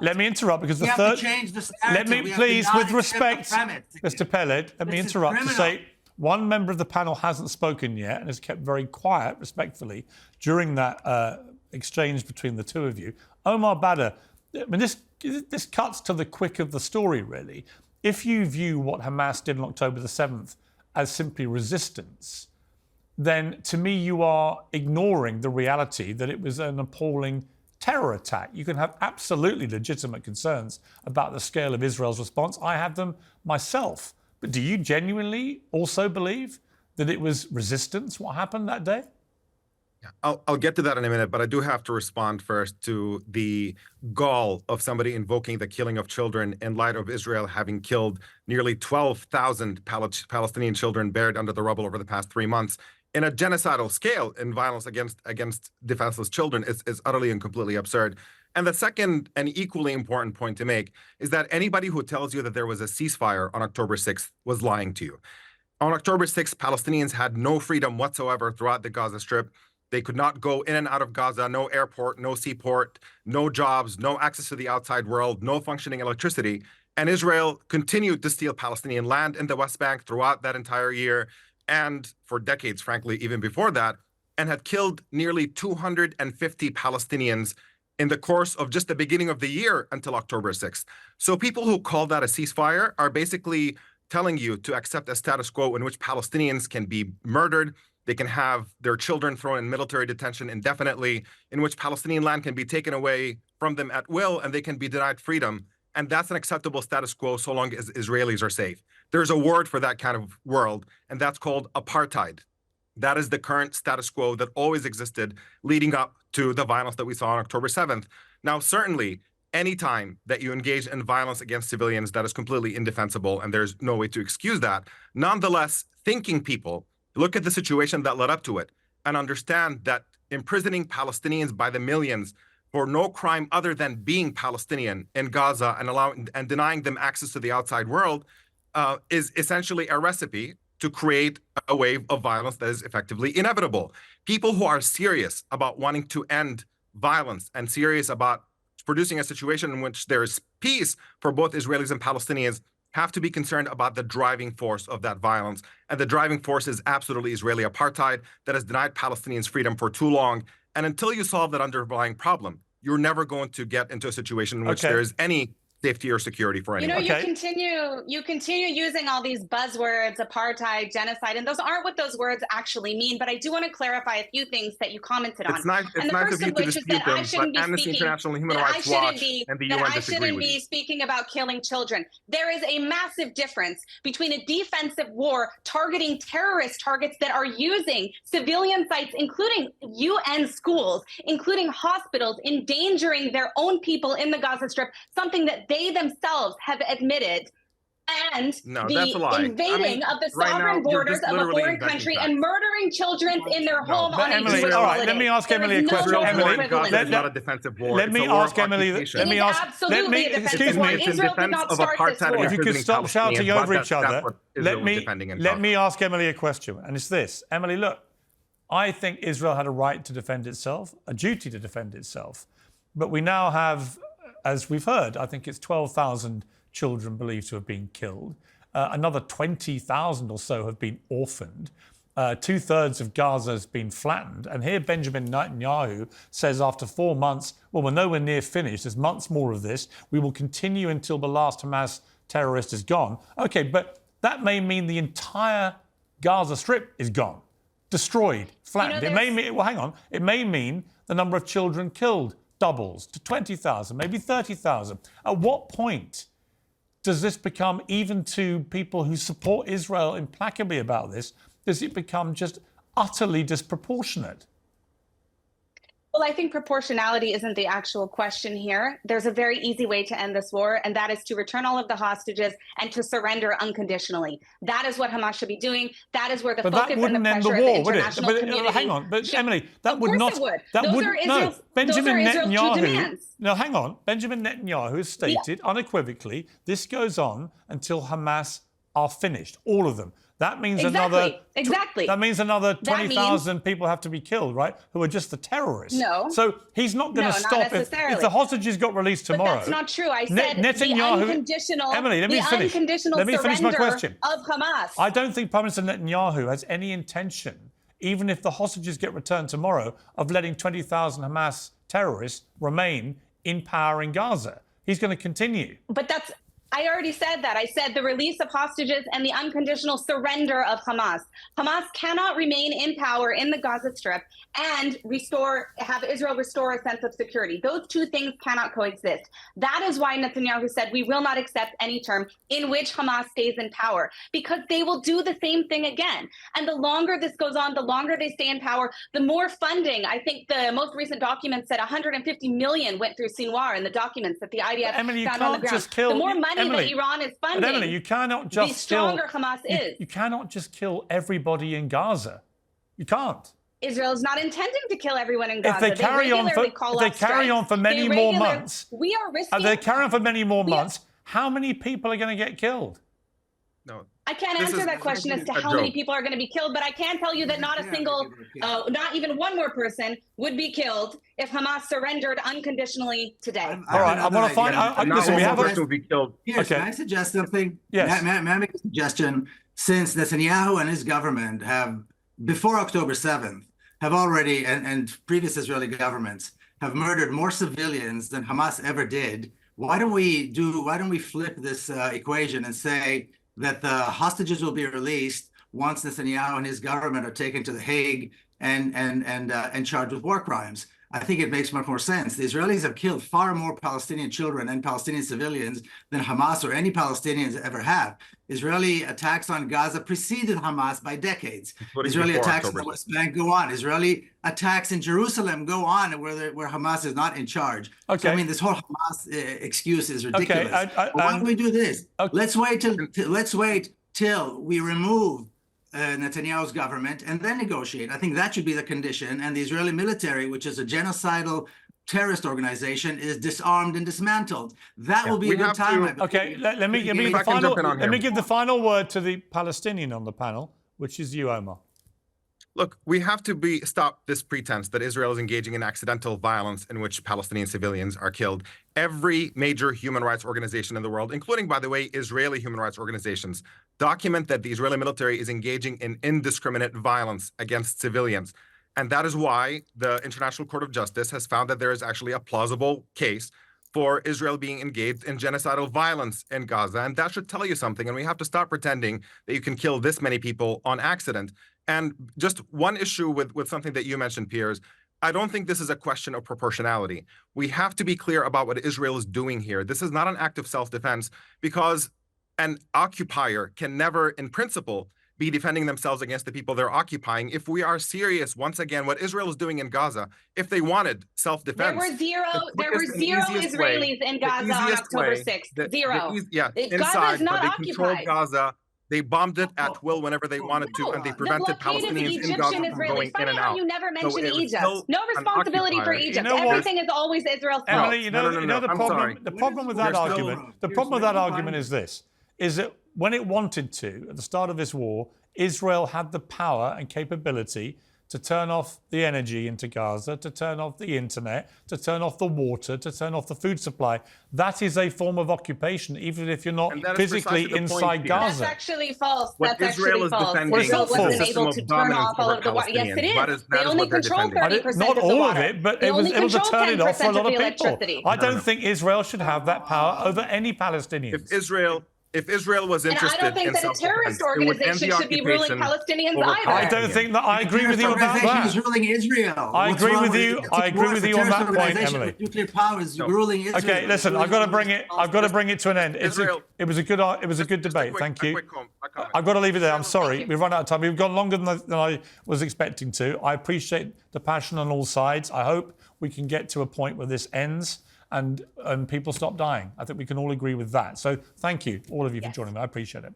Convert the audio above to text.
Let me interrupt because we the have third. to change this Let narrative. me please, with respect, Mr. Mr. Pellet, let me interrupt to say one member of the panel hasn't spoken yet and has kept very quiet, respectfully, during that exchange between the two of you. Omar Badr, I mean, this cuts to the quick of the story, really. If you view what Hamas did on October the 7th as simply resistance, then to me you are ignoring the reality that it was an appalling terror attack. You can have absolutely legitimate concerns about the scale of Israel's response. I have them myself. But do you genuinely also believe that it was resistance, what happened that day? Yeah, I'll get to that in a minute, but I do have to respond first to the gall of somebody invoking the killing of children in light of Israel having killed nearly 12,000 Palestinian children buried under the rubble over the past 3 months in a genocidal scale in violence against defenseless children is utterly and completely absurd. And the second and equally important point to make is that anybody who tells you that there was a ceasefire on October 6th was lying to you. On October 6th, Palestinians had no freedom whatsoever throughout the Gaza Strip. They could not go in and out of Gaza, no airport, no seaport, no jobs, no access to the outside world, no functioning electricity. And Israel continued to steal Palestinian land in the West Bank throughout that entire year and for decades, frankly, even before that, and had killed nearly 250 Palestinians in the course of just the beginning of the year until October 6th. So people who call that a ceasefire are basically telling you to accept a status quo in which Palestinians can be murdered, they can have their children thrown in military detention indefinitely, in which Palestinian land can be taken away from them at will, and they can be denied freedom. And that's an acceptable status quo so long as Israelis are safe. There's a word for that kind of world, and that's called apartheid. That is the current status quo that always existed leading up to the violence that we saw on October 7th. Now, certainly, any time that you engage in violence against civilians, that is completely indefensible, and there's no way to excuse that. Nonetheless, thinking people look at the situation that led up to it and understand that imprisoning Palestinians by the millions for no crime other than being Palestinian in Gaza and denying them access to the outside world is essentially a recipe to create a wave of violence that is effectively inevitable. People who are serious about wanting to end violence and serious about producing a situation in which there is peace for both Israelis and Palestinians have to be concerned about the driving force of that violence. And the driving force is absolutely Israeli apartheid that has denied Palestinians freedom for too long. And until you solve that underlying problem, you're never going to get into a situation in which there is any safety or security for anyone. You continue using all these buzzwords, apartheid, genocide, and those aren't what those words actually mean. But I do want to clarify a few things that you commented on. It's nice of you to dispute them, but Amnesty International, Human Rights Watch, and the UN disagree with you. I shouldn't be speaking about killing children. There is a massive difference between a defensive war targeting terrorist targets that are using civilian sites, including UN schools, including hospitals, endangering their own people in the Gaza Strip, something that they themselves have admitted, and the invading of the sovereign borders of a foreign country and murdering children in their home on a Jewish holiday. Let me ask Emily a question. Emily, Gaza is not a defensive war. Let me ask Emily. Absolutely a defensive war. Israel did not start this war. If you could stop shouting over each other, let me ask Emily a question, and it's this. Emily, look, I think Israel had a right to defend itself, a duty to defend itself, but we now have, as we've heard, I think it's 12,000 children believed to have been killed. Another 20,000 or so have been orphaned. 2/3 of Gaza has been flattened. And here Benjamin Netanyahu says after 4 months, well, we're nowhere near finished. There's months more of this. We will continue until the last Hamas terrorist is gone. OK, but that may mean the entire Gaza Strip is gone, destroyed, flattened. It may mean, well, hang on. It may mean the number of children killed doubles to 20,000, maybe 30,000. At what point does this become, even to people who support Israel implacably about this, does it become just utterly disproportionate? Well, I think proportionality isn't the actual question here. There's a very easy way to end this war, and that is to return all of the hostages and to surrender unconditionally. That is what Hamas should be doing. That is where the focus and the pressure of the international community. Hang on, but Emily, that would not. Those are Israel's demands. No, hang on. Benjamin Netanyahu has stated unequivocally this goes on until Hamas are finished, all of them. That means exactly. That means another 20,000 people have to be killed, right? Who are just the terrorists. No. So he's not going to stop if the hostages got released tomorrow. But that's not true. I said Netanyahu, the unconditional, Emily, let me finish. Let me finish my question. Of Hamas. I don't think Prime Minister Netanyahu has any intention, even if the hostages get returned tomorrow, of letting 20,000 Hamas terrorists remain in power in Gaza. He's going to continue. But I already said that. I said the release of hostages and the unconditional surrender of Hamas. Hamas cannot remain in power in the Gaza Strip and have Israel restore a sense of security. Those two things cannot coexist. That is why Netanyahu said we will not accept any term in which Hamas stays in power, because they will do the same thing again. And the longer this goes on, the longer they stay in power, the more funding. I think the most recent document said 150 million went through Sinwar in the documents that the IDF found on the ground. The more money that Iran is funding, Emily, you cannot just the stronger Hamas is. You cannot just kill everybody in Gaza. You can't. Israel is not intending to kill everyone in Gaza. If they carry on for many more months, we are risking. They carry on for many more months, how many people are going to get killed? No. I can't answer that question as to how many people are going to be killed, but I can tell you that not a single, not even one more person would be killed if Hamas surrendered unconditionally today. All right, I'm going to find. Listen, we have a person will be killed. Here, can I suggest something? Yes. May I make a suggestion? Since Netanyahu and his government have, before October 7th, have already, and previous Israeli governments have murdered more civilians than Hamas ever did. Why don't we flip this equation and say that the hostages will be released once Netanyahu and his government are taken to The Hague and charged with war crimes? I think it makes much more sense. The Israelis have killed far more Palestinian children and Palestinian civilians than Hamas or any Palestinians ever have. Israeli attacks on Gaza preceded Hamas by decades. Israeli attacks in the West Bank go on. Israeli attacks in Jerusalem go on where Hamas is not in charge. Okay. So, I mean, this whole Hamas excuse is ridiculous. Okay. Why don't we do this? Okay. Let's wait till we remove Netanyahu's government and then negotiate. I think that should be the condition. And the Israeli military, which is a genocidal terrorist organization, is disarmed and dismantled. That will be a good time. Okay, let me give the final word to the Palestinian on the panel, which is you, Omar. Look, we have to stop this pretense that Israel is engaging in accidental violence in which Palestinian civilians are killed. Every major human rights organization in the world, including, by the way, Israeli human rights organizations, document that the Israeli military is engaging in indiscriminate violence against civilians. And that is why the International Court of Justice has found that there is actually a plausible case for Israel being engaged in genocidal violence in Gaza. And that should tell you something. And we have to stop pretending that you can kill this many people on accident. And just one issue with something that you mentioned, Piers, I don't think this is a question of proportionality. We have to be clear about what Israel is doing here. This is not an act of self-defense, because an occupier can never, in principle, be defending themselves against the people they're occupying. If we are serious, once again, what Israel is doing in Gaza, if they wanted self-defense. There were zero Israelis in Gaza on October 6th. Zero. Inside, is not but they occupied. controlled Gaza. They bombed it at will whenever they wanted to, and they prevented Palestinians in Gaza from going in and out. You never mentioned Egypt. No responsibility for Egypt. Everything is always Israel's fault. Emily, the problem with that argument is this, is that when it wanted to, at the start of this war, Israel had the power and capability to turn off the energy into Gaza, to turn off the internet, to turn off the water, to turn off the food supply. That is a form of occupation, even if you're not physically inside Gaza. That's actually false. What Israel is defending is a system able to turn off all of the water. Yes, it is. They only control 30% not of the all water. of it, but they it was able to turn it off for a lot of people. I No. don't think Israel should have that power over any Palestinians. If Israel was interested I don't think that a terrorist organization should be ruling Palestinians either. I don't think that. I agree with you about that. Is ruling Israel. I agree with you. I agree with you on that point, Emily. Nuclear powers ruling Israel. Okay, listen. I've got to bring it to an end. It was a good debate. Thank you. I've got to leave it there. I'm sorry. We've run out of time. We've gone longer than I was expecting to. I appreciate the passion on all sides. I hope we can get to a point where this ends and people stop dying. I think we can all agree with that. So thank you, all of you, for joining me. I appreciate it.